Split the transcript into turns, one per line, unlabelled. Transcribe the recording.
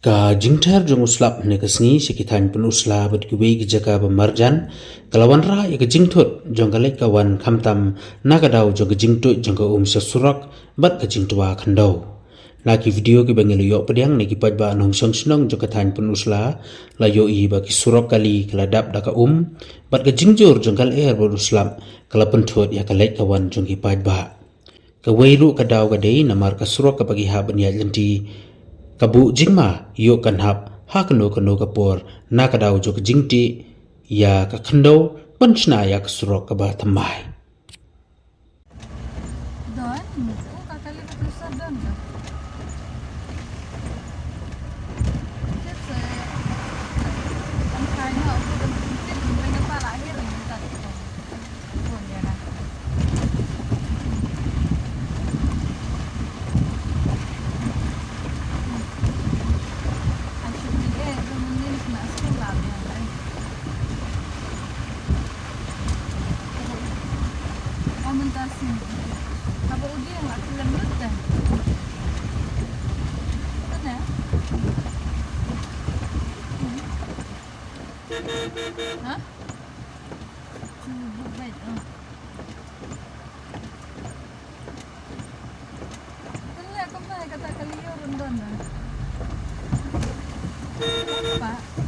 Ka jingtar jong uslap ne kasngi sekitan pen usla bat kuwe ki jaka marjan kalawan ra ya ka jingtut jong kalek kawan kamtam nagadau jong ka jingtut jong ka sesurak bat ka jingtua khandau na ki video ki bangelo yo pediang ne ki pajba anong song snong jong ka tan pen usla la yo i ba ki surak kali keladap da ka bat ka jingjur jong kal er bat uslam kala pentut ya kalek kawan jong ki pajba ka weiru ka daw ka dei namar ka surak ka bagi ha ban ya lenti kabu jingma yo kan hap ha kano kapor na kadaw jok jingti ya ka khando panchna ya surok ka ba thamai
Don, kakali berusaha don. Just ang kaya ako don pintin mereka para akhir yang tadi. Pun ya lah. Actually, temenin nak sekolah yang lain. Komentasi. Apa uji yang lagi lembut dah? Mana? Hah? Cuba baik. Kenapa kata kalian rundon? Apa?